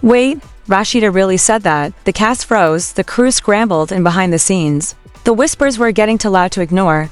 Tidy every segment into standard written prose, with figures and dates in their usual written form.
Wait, Rashida really said that. The cast froze, the crew scrambled, and behind the scenes, the whispers were getting too loud to ignore.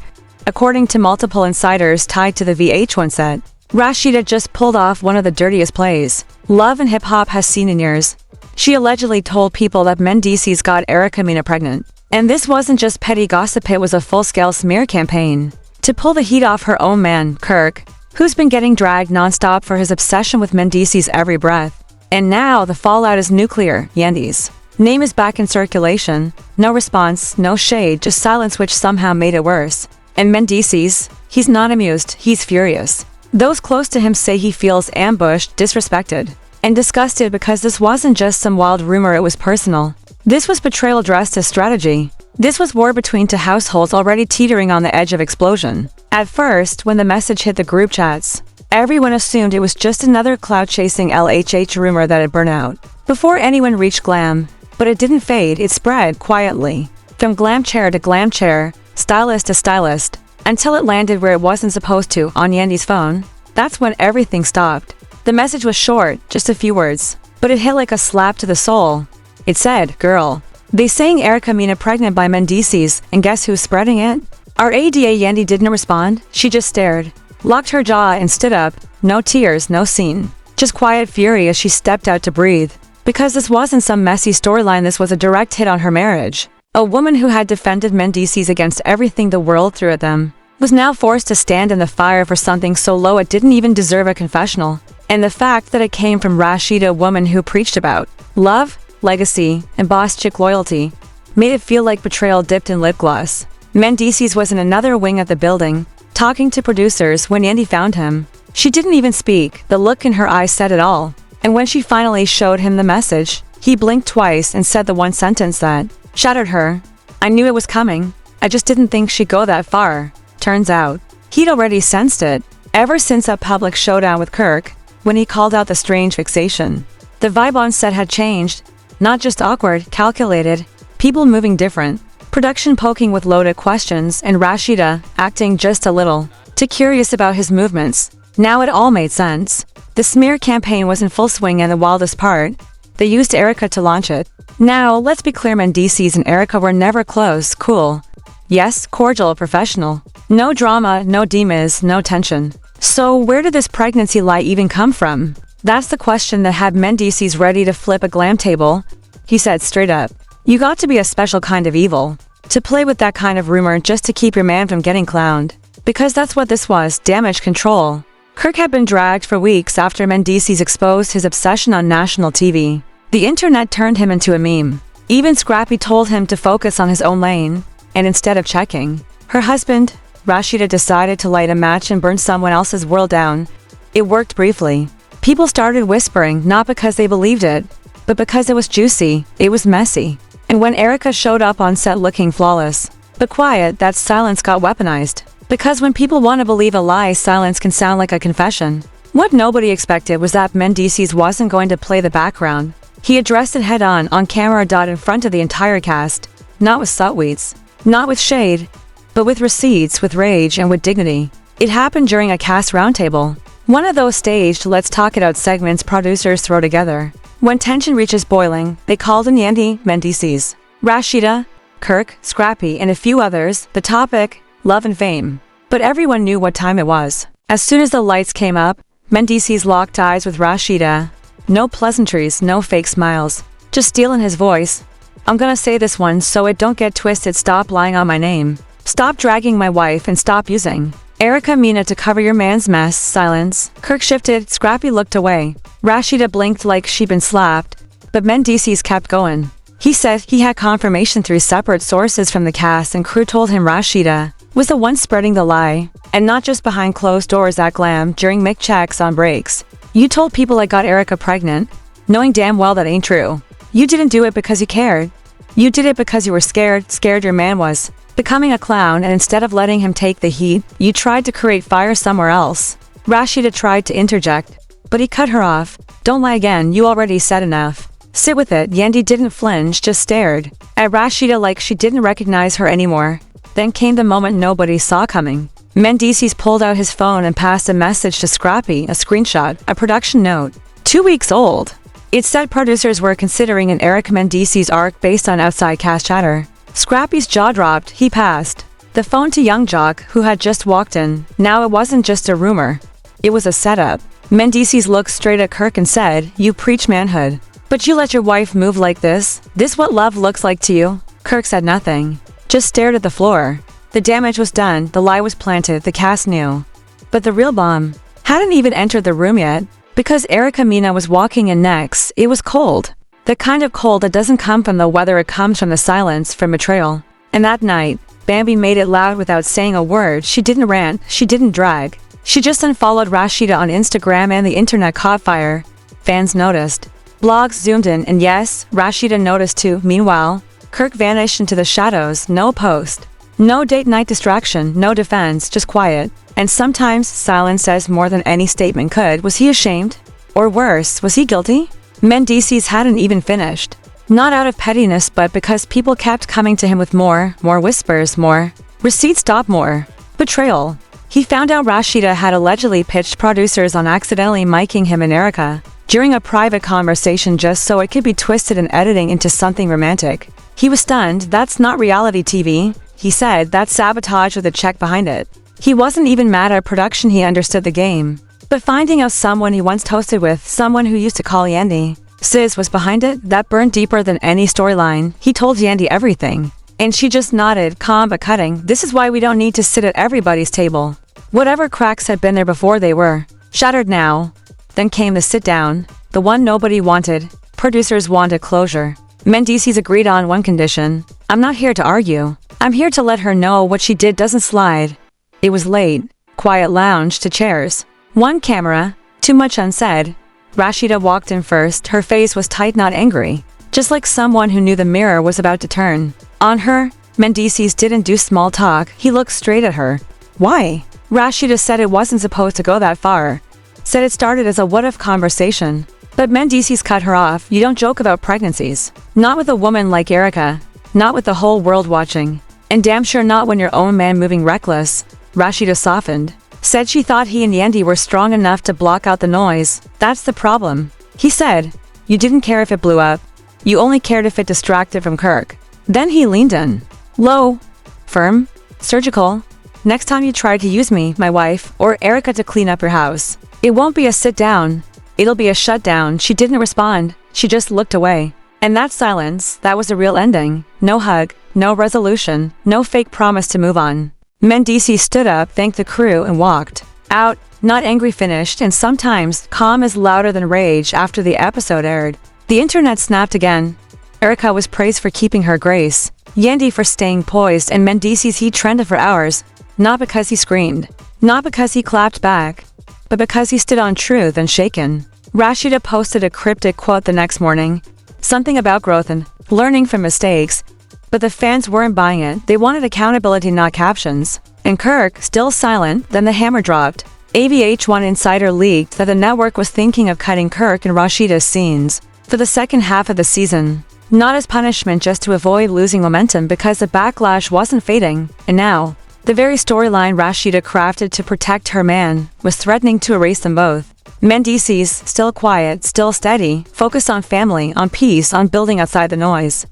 According to multiple insiders tied to the VH1 set, Rashida just pulled off one of the dirtiest plays Love and Hip Hop has seen in years. She allegedly told people that Mendeecees got Mena pregnant. And this wasn't just petty gossip, it was a full-scale smear campaign to pull the heat off her own man, Kirk, who's been getting dragged nonstop for his obsession with Mendeecees' every breath. And now the fallout is nuclear. Yandy's name is back in circulation. No response, no shade, just silence, which somehow made it worse. And Mendeecees, he's not amused, he's furious. Those close to him say he feels ambushed, disrespected, and disgusted because this wasn't just some wild rumor, it was personal. This was betrayal dressed as strategy. This was war between two households already teetering on the edge of explosion. At first, when the message hit the group chats, everyone assumed it was just another cloud-chasing LHH rumor that had burned out before anyone reached glam. But it didn't fade, it spread quietly. From glam chair to glam chair, stylist to stylist, until it landed where it wasn't supposed to, on Yandy's phone. That's when everything stopped. The message was short, just a few words, but it hit like a slap to the soul. It said, "Girl, they saying Mena pregnant by Mendeecees, and guess who's spreading it?" Our ADA Yandy didn't respond, she just stared, locked her jaw and stood up. No tears, no scene. Just quiet fury as she stepped out to breathe. Because this wasn't some messy storyline, this was a direct hit on her marriage. A woman who had defended Mendeecees against everything the world threw at them was now forced to stand in the fire for something so low it didn't even deserve a confessional. And the fact that it came from Rashida, a woman who preached about love, legacy, and boss chick loyalty, made it feel like betrayal dipped in lip gloss. Mendeecees was in another wing of the building, talking to producers when Yandy found him. She didn't even speak, the look in her eyes said it all. And when she finally showed him the message, he blinked twice and said the one sentence that shattered her. "I knew it was coming. I just didn't think she'd go that far." Turns out, he'd already sensed it, ever since a public showdown with Kirk, when he called out the strange fixation. The vibe on set had changed, not just awkward, calculated, people moving different, production poking with loaded questions, and Rashida acting just a little too curious about his movements. Now it all made sense. The smear campaign was in full swing, and the wildest part, they used Erica to launch it. Now, let's be clear, Mendeecees and Erica were never close, cool. Yes, cordial, professional. No drama, no demons, no tension. So where did this pregnancy lie even come from? That's the question that had Mendeecees ready to flip a glam table. He said straight up, "You got to be a special kind of evil to play with that kind of rumor just to keep your man from getting clowned." Because that's what this was, damage control. Kirk had been dragged for weeks after Mendeecees exposed his obsession on national TV. The internet turned him into a meme. Even Scrappy told him to focus on his own lane, and instead of checking her husband, Rashida decided to light a match and burn someone else's world down. It worked briefly. People started whispering, not because they believed it, but because it was juicy, it was messy. And when Erica showed up on set looking flawless, but quiet, that silence got weaponized. Because when people want to believe a lie, silence can sound like a confession. What nobody expected was that Mendeecees wasn't going to play the background. He addressed it head-on, on camera, in front of the entire cast. Not with sweets, not with shade, but with receipts, with rage, and with dignity. It happened during a cast roundtable. One of those staged let's talk it out segments producers throw together. When tension reaches boiling, they called in Yandy, Mendeecees, Rashida, Kirk, Scrappy, and a few others. The topic, love and fame. But everyone knew what time it was. As soon as the lights came up, Mendeecees locked eyes with Rashida. No pleasantries, no fake smiles. Just steel in his voice. "I'm gonna say this one so it don't get twisted. Stop lying on my name. Stop dragging my wife and stop using Mena to cover your man's mess." Silence. Kirk shifted, Scrappy looked away. Rashida blinked like she'd been slapped, but Mendeecees kept going. He said he had confirmation through separate sources from the cast and crew told him Rashida was the one spreading the lie, and not just behind closed doors at Glam during mic checks on breaks. "You told people I got Erica pregnant, knowing damn well that ain't true. You didn't do it because you cared. You did it because you were scared your man was becoming a clown, and instead of letting him take the heat, you tried to create fire somewhere else." Rashida tried to interject, but he cut her off. "Don't lie again, you already said enough. Sit with it." Yandy didn't flinch, just stared at Rashida like she didn't recognize her anymore. Then came the moment nobody saw coming. Mendeecees pulled out his phone and passed a message to Scrappy, a screenshot, a production note. 2 weeks old. It said producers were considering an Eric Mendeecees arc based on outside cast chatter. Scrappy's jaw dropped, he passed the phone to young Jock, who had just walked in. Now it wasn't just a rumor. It was a setup. Mendeecees looked straight at Kirk and said, "You preach manhood. But you let your wife move like this? This what love looks like to you?" Kirk said nothing. Just stared at the floor. The damage was done, the lie was planted, the cast knew. But the real bomb hadn't even entered the room yet. Because Erica Mena was walking in next, it was cold. The kind of cold that doesn't come from the weather, it comes from the silence, from betrayal. And that night, Bambi made it loud without saying a word. She didn't rant, she didn't drag. She just unfollowed Rashida on Instagram and the internet caught fire. Fans noticed. Blogs zoomed in and yes, Rashida noticed too. Meanwhile, Kirk vanished into the shadows, no post. No date night distraction, no defense, just quiet. And sometimes silence says more than any statement could. Was he ashamed? Or worse, was he guilty? Mendeecees hadn't even finished. Not out of pettiness but because people kept coming to him with more whispers, more receipts, stop, more betrayal. He found out Rashida had allegedly pitched producers on accidentally miking him and Erica during a private conversation just so it could be twisted and editing into something romantic. He was stunned. That's not reality TV, he said. That's sabotage with a check behind it. He wasn't even mad at production, he understood the game. But finding out someone he once toasted with, someone who used to call Yandy Sis, was behind it, that burned deeper than any storyline. He told Yandy everything. And she just nodded, calm but cutting. This is why we don't need to sit at everybody's table. Whatever cracks had been there before, they were shattered now. Then came the sit down, the one nobody wanted. Producers wanted closure. Mendeecees agreed on one condition. I'm not here to argue. I'm here to let her know what she did doesn't slide. It was late. Quiet lounge to chairs. One camera. Too much unsaid. Rashida walked in first. Her face was tight, not angry. Just like someone who knew the mirror was about to turn on her. Mendeecees didn't do small talk. He looked straight at her. Why? Rashida said it wasn't supposed to go that far. Said it started as a what-if conversation. But Mendeecees cut her off. You don't joke about pregnancies. Not with a woman like Erica. Not with the whole world watching. And damn sure not when your own man moving reckless. Rashida softened. Said she thought he and Yandy were strong enough to block out the noise. That's the problem. He said, you didn't care if it blew up. You only cared if it distracted from Kirk. Then he leaned in. Low. Firm. Surgical. Next time you try to use me, my wife, or Erica to clean up your house, it won't be a sit down. It'll be a shutdown. She didn't respond. She just looked away. And that silence, that was a real ending. No hug, no resolution, no fake promise to move on. Mendeecees stood up, thanked the crew, and walked out, not angry, finished, and sometimes calm is louder than rage. After the episode aired, the internet snapped again. Erica was praised for keeping her grace, Yandy for staying poised, and Mendeecees, he trended for hours, not because he screamed, not because he clapped back, but because he stood on truth unshaken. Rashida posted a cryptic quote the next morning, something about growth and learning from mistakes. But the fans weren't buying it. They wanted accountability, not captions. And Kirk, still silent. Then the hammer dropped. AVH1 insider leaked that the network was thinking of cutting Kirk and Rashida's scenes for the second half of the season. Not as punishment, just to avoid losing momentum because the backlash wasn't fading. And now, the very storyline Rashida crafted to protect her man was threatening to erase them both. Mendeecees, still quiet, still steady, focused on family, on peace, on building outside the noise.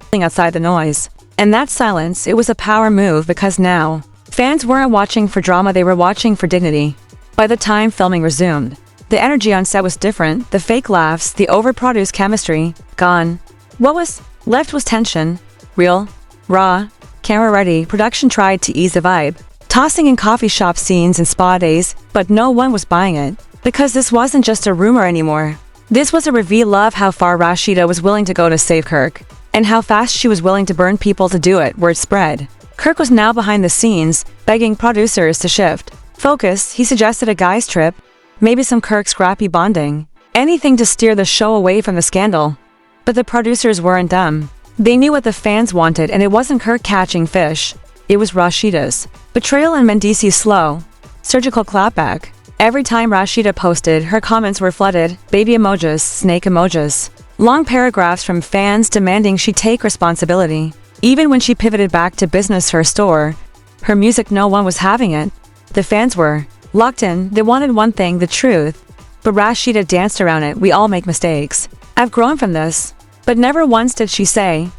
And that silence, it was a power move because now, fans weren't watching for drama, they were watching for dignity. By the time filming resumed, the energy on set was different, the fake laughs, the overproduced chemistry, gone. What was left was tension. Real, raw, camera ready. Production tried to ease the vibe, tossing in coffee shop scenes and spa days, but no one was buying it. Because this wasn't just a rumor anymore. This was a reveal of how far Rashida was willing to go to save Kirk. And how fast she was willing to burn people to do it. Word spread. Kirk was now behind the scenes, begging producers to shift focus. He suggested a guy's trip, maybe some Kirk scrappy bonding, anything to steer the show away from the scandal. But the producers weren't dumb. They knew what the fans wanted, and it wasn't Kirk catching fish. It was Rashida's betrayal and Mendeecees' slow, surgical clapback. Every time Rashida posted, her comments were flooded, baby emojis, snake emojis. Long paragraphs from fans demanding she take responsibility. Even when she pivoted back to business, her store, her music, no one was having it. The fans were locked in. They wanted one thing, the truth. But Rashida danced around it. We all make mistakes. I've grown from this. But never once did she say,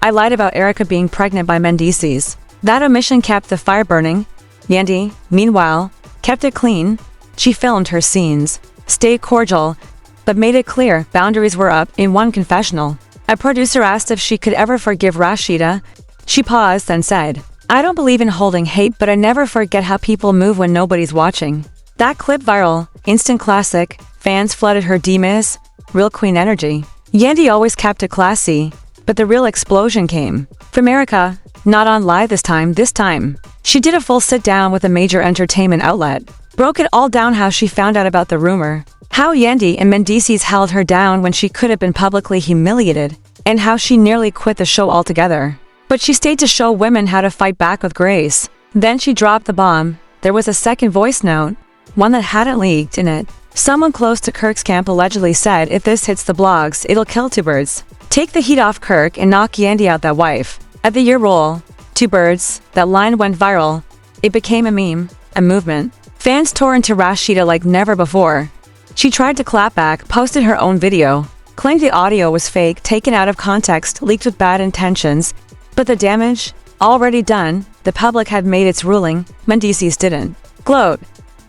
I lied about Erica being pregnant by Mendeecees. That omission kept the fire burning. Yandy, meanwhile, kept it clean. She filmed her scenes, stayed cordial, but made it clear boundaries were up in one confessional. A producer asked if she could ever forgive Rashida. She paused and said, I don't believe in holding hate, but I never forget how people move when nobody's watching. That clip viral, instant classic, fans flooded her DMs, real queen energy. Yandy always kept it classy, but the real explosion came from Erica, not on live this time. She did a full sit-down with a major entertainment outlet, broke it all down how she found out about the rumor, how Yandy and Mendeecees held her down when she could have been publicly humiliated, and how she nearly quit the show altogether. But she stayed to show women how to fight back with grace. Then she dropped the bomb. There was a second voice note, one that hadn't leaked. In it, someone close to Kirk's camp allegedly said, if this hits the blogs, it'll kill two birds. Take the heat off Kirk and knock Yandy out that wife. At the year roll, two birds, that line went viral. It became a meme, a movement. Fans tore into Rashida like never before. She tried to clap back, posted her own video, claimed the audio was fake, taken out of context, leaked with bad intentions. But the damage, already done. The public had made its ruling. Mendeecees didn't gloat.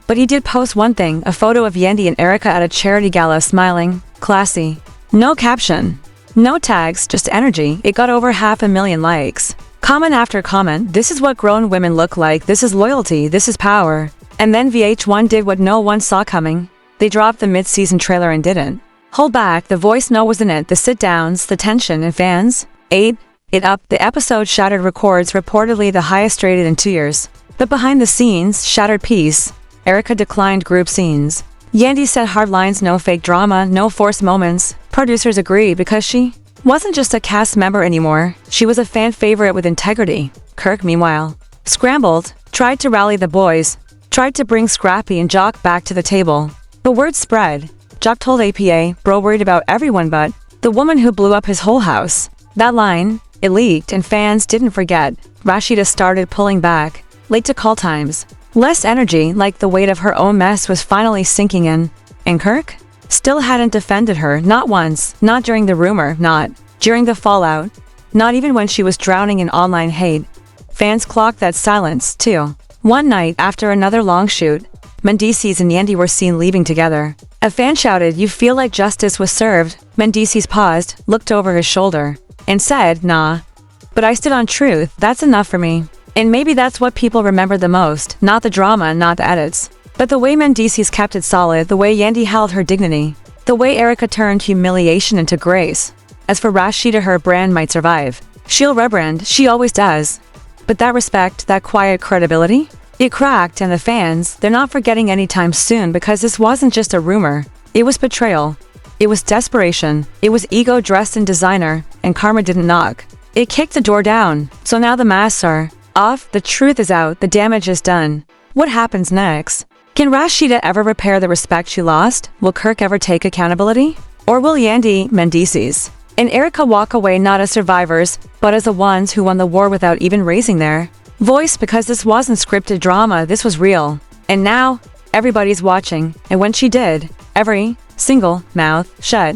But he did post one thing, a photo of Yandy and Erica at a charity gala smiling, classy. No caption. No tags, just energy. It got over 500,000 likes. Comment after comment, this is what grown women look like, this is loyalty, this is power. And then VH1 did what no one saw coming. They dropped the mid-season trailer and didn't hold back. The voice note was in it, the sit-downs, the tension, and fans ate it up. The episode shattered records, reportedly the highest rated in 2 years. But behind the scenes, shattered peace. Erica declined group scenes. Yandy said hard lines, no fake drama, no forced moments. Producers agree because she wasn't just a cast member anymore. She was a fan favorite with integrity. Kirk, meanwhile, scrambled, tried to rally the boys, tried to bring Scrappy and Jock back to the table. The word spread. Jock told APA, bro worried about everyone but the woman who blew up his whole house. That line, it leaked and fans didn't forget. Rashida started pulling back, late to call times. Less energy, like the weight of her own mess was finally sinking in. And Kirk? Still hadn't defended her, not once, not during the rumor, not during the fallout, not even when she was drowning in online hate. Fans clocked that silence, too. One night, after another long shoot, Mendeecees and Yandy were seen leaving together. A fan shouted, you feel like justice was served. Mendeecees paused, looked over his shoulder, and said, nah. But I stood on truth, that's enough for me. And maybe that's what people remember the most, not the drama, not the edits. But the way Mendeecees kept it solid, the way Yandy held her dignity, the way Erica turned humiliation into grace. As for Rashida, her brand might survive. She'll rebrand, she always does. But that respect, that quiet credibility? It cracked, and the fans, they're not forgetting anytime soon because this wasn't just a rumor. It was betrayal. It was desperation. It was ego dressed in designer, and karma didn't knock. It kicked the door down. So now the masks are off, the truth is out, the damage is done. What happens next? Can Rashida ever repair the respect she lost? Will Kirk ever take accountability? Or will Yandy, Mendeecees, and Erica walk away not as survivors, but as the ones who won the war without even raising their voice? Because this wasn't scripted drama, this was real. And now, everybody's watching, and when she did, every single mouth shut.